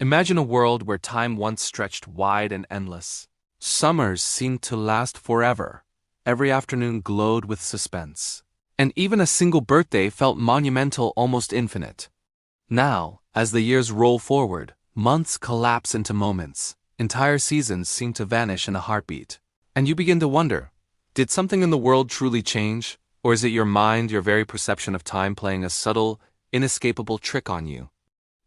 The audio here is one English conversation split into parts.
Imagine a world where time once stretched wide and endless. Summers seemed to last forever. Every afternoon glowed with suspense. And even a single birthday felt monumental, almost infinite. Now, as the years roll forward, months collapse into moments. Entire seasons seem to vanish in a heartbeat. And you begin to wonder, did something in the world truly change? Or is it your mind, your very perception of time playing a subtle, inescapable trick on you?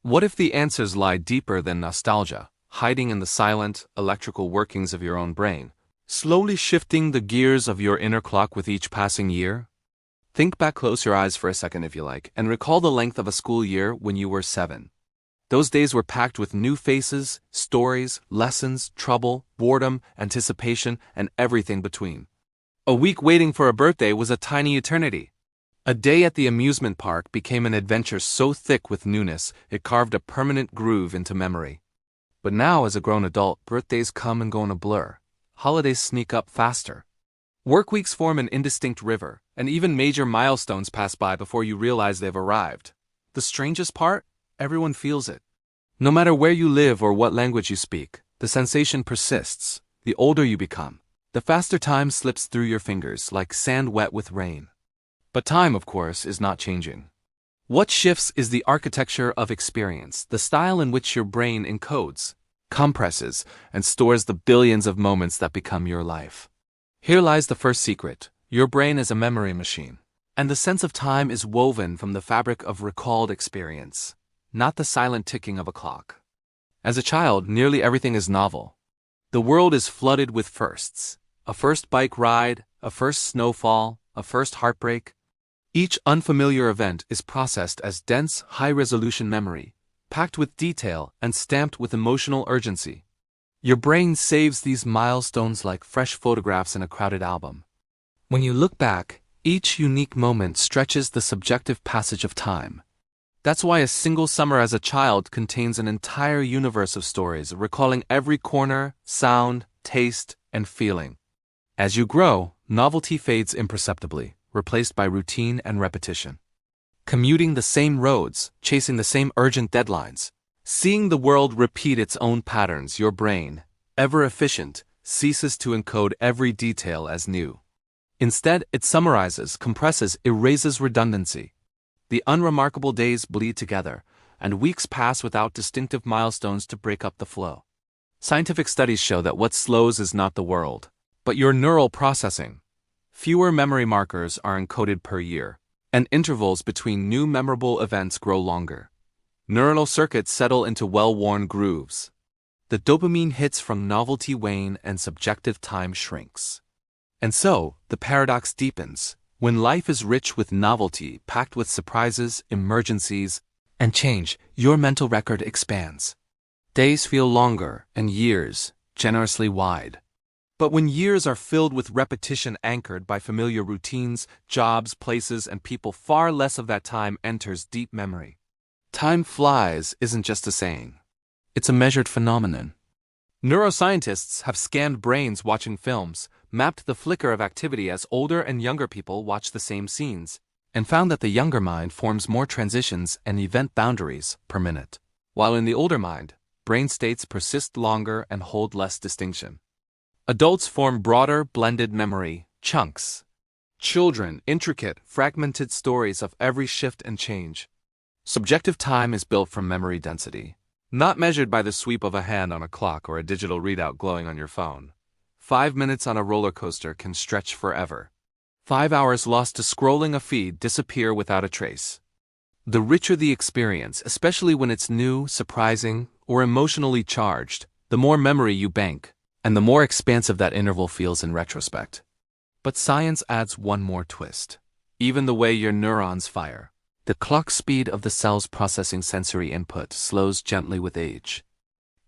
What if the answers lie deeper than nostalgia, hiding in the silent, electrical workings of your own brain, slowly shifting the gears of your inner clock with each passing year? Think back, close your eyes for a second if you like, and recall the length of a school year when you were 7. Those days were packed with new faces, stories, lessons, trouble, boredom, anticipation, and everything between. A week waiting for a birthday was a tiny eternity. A day at the amusement park became an adventure so thick with newness it carved a permanent groove into memory. But now, as a grown adult, birthdays come and go in a blur. Holidays sneak up faster. Work weeks form an indistinct river, and even major milestones pass by before you realize they've arrived. The strangest part? Everyone feels it. No matter where you live or what language you speak, the sensation persists. The older you become, the faster time slips through your fingers like sand wet with rain. But time, of course, is not changing. What shifts is the architecture of experience, the style in which your brain encodes, compresses, and stores the billions of moments that become your life. Here lies the first secret. Your brain is a memory machine, and the sense of time is woven from the fabric of recalled experience, not the silent ticking of a clock. As a child, nearly everything is novel. The world is flooded with firsts. A first bike ride, a first snowfall, a first heartbreak. Each unfamiliar event is processed as dense, high-resolution memory, packed with detail and stamped with emotional urgency. Your brain saves these milestones like fresh photographs in a crowded album. When you look back, each unique moment stretches the subjective passage of time. That's why a single summer as a child contains an entire universe of stories, recalling every corner, sound, taste, and feeling. As you grow, novelty fades imperceptibly, replaced by routine and repetition. Commuting the same roads, chasing the same urgent deadlines, seeing the world repeat its own patterns, your brain, ever efficient, ceases to encode every detail as new. Instead, it summarizes, compresses, erases redundancy. The unremarkable days bleed together, and weeks pass without distinctive milestones to break up the flow. Scientific studies show that what slows is not the world, but your neural processing. Fewer memory markers are encoded per year, and intervals between new memorable events grow longer. Neuronal circuits settle into well-worn grooves. The dopamine hits from novelty wane and subjective time shrinks. And so, the paradox deepens. When life is rich with novelty, packed with surprises, emergencies, and change, your mental record expands. Days feel longer, and years, generously wide. But when years are filled with repetition anchored by familiar routines, jobs, places, and people, far less of that time enters deep memory. Time flies isn't just a saying. It's a measured phenomenon. Neuroscientists have scanned brains watching films, mapped the flicker of activity as older and younger people watch the same scenes, and found that the younger mind forms more transitions and event boundaries per minute, while in the older mind, brain states persist longer and hold less distinction. Adults form broader, blended memory chunks. Children, intricate, fragmented stories of every shift and change. Subjective time is built from memory density, not measured by the sweep of a hand on a clock or a digital readout glowing on your phone. 5 minutes on a roller coaster can stretch forever. 5 hours lost to scrolling a feed disappear without a trace. The richer the experience, especially when it's new, surprising, or emotionally charged, the more memory you bank, and the more expansive that interval feels in retrospect. But science adds one more twist. Even the way your neurons fire. The clock speed of the cells processing sensory input slows gently with age.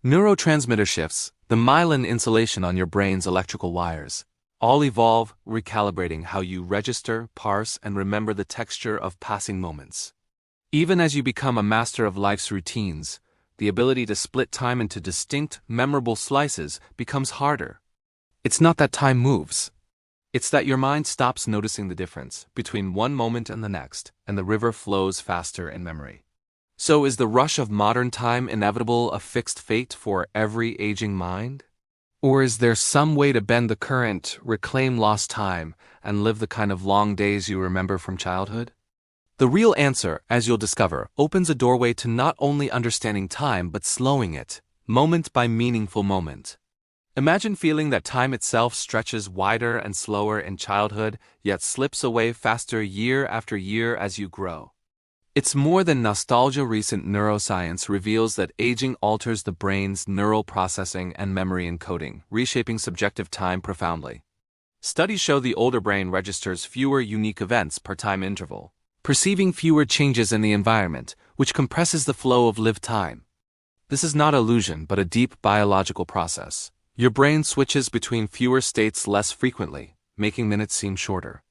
Neurotransmitter shifts, the myelin insulation on your brain's electrical wires, all evolve, recalibrating how you register, parse, and remember the texture of passing moments. Even as you become a master of life's routines, the ability to split time into distinct, memorable slices becomes harder. It's not that time moves. It's that your mind stops noticing the difference between one moment and the next, and the river flows faster in memory. So is the rush of modern time inevitable, a fixed fate for every aging mind? Or is there some way to bend the current, reclaim lost time, and live the kind of long days you remember from childhood? The real answer, as you'll discover, opens a doorway to not only understanding time but slowing it, moment by meaningful moment. Imagine feeling that time itself stretches wider and slower in childhood, yet slips away faster year after year as you grow. It's more than nostalgia. Recent neuroscience reveals that aging alters the brain's neural processing and memory encoding, reshaping subjective time profoundly. Studies show the older brain registers fewer unique events per time interval, perceiving fewer changes in the environment, which compresses the flow of lived time. This is not illusion, but a deep biological process. Your brain switches between fewer states less frequently, making minutes seem shorter.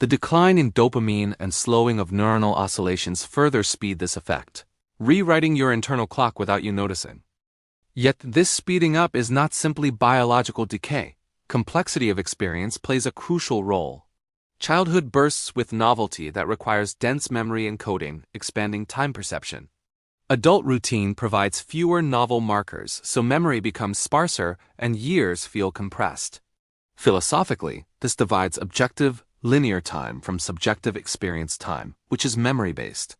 The decline in dopamine and slowing of neuronal oscillations further speed this effect, rewriting your internal clock without you noticing. Yet this speeding up is not simply biological decay. Complexity of experience plays a crucial role. Childhood bursts with novelty that requires dense memory encoding, expanding time perception. Adult routine provides fewer novel markers, so memory becomes sparser and years feel compressed. Philosophically, this divides objective, linear time from subjective experience time, which is memory-based.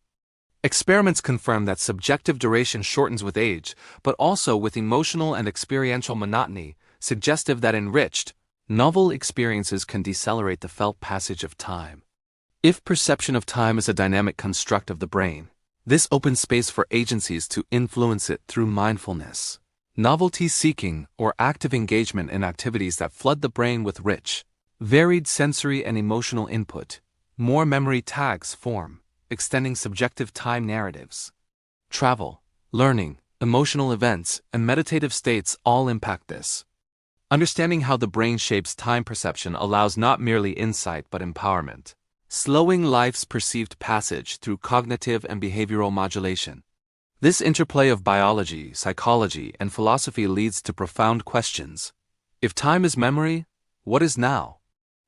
Experiments confirm that subjective duration shortens with age, but also with emotional and experiential monotony, suggestive that enriched, novel experiences can decelerate the felt passage of time. If perception of time is a dynamic construct of the brain, this opens space for agencies to influence it through mindfulness, novelty-seeking, or active engagement in activities that flood the brain with rich, varied sensory and emotional input. More memory tags form, extending subjective time narratives. Travel, learning, emotional events, and meditative states all impact this. Understanding how the brain shapes time perception allows not merely insight but empowerment, slowing life's perceived passage through cognitive and behavioral modulation. This interplay of biology, psychology, and philosophy leads to profound questions. If time is memory, what is now?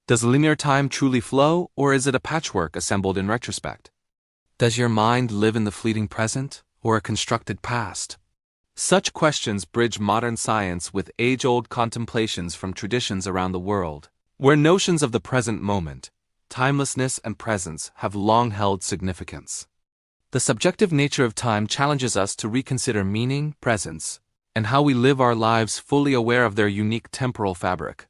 Does linear time truly flow, or is it a patchwork assembled in retrospect? Does your mind live in the fleeting present, or a constructed past? Such questions bridge modern science with age-old contemplations from traditions around the world, where notions of the present moment, timelessness, and presence have long held significance. The subjective nature of time challenges us to reconsider meaning, presence, and how we live our lives fully aware of their unique temporal fabric.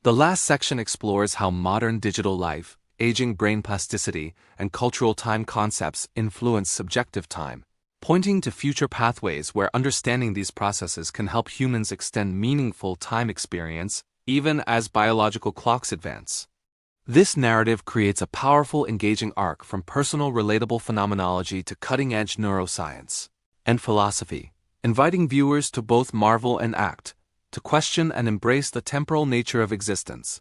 The last section explores how modern digital life, aging brain plasticity, and cultural time concepts influence subjective time, pointing to future pathways where understanding these processes can help humans extend meaningful time experience even as biological clocks advance. This narrative creates a powerful, engaging arc from personal, relatable phenomenology to cutting-edge neuroscience and philosophy, inviting viewers to both marvel and act, to question and embrace the temporal nature of existence.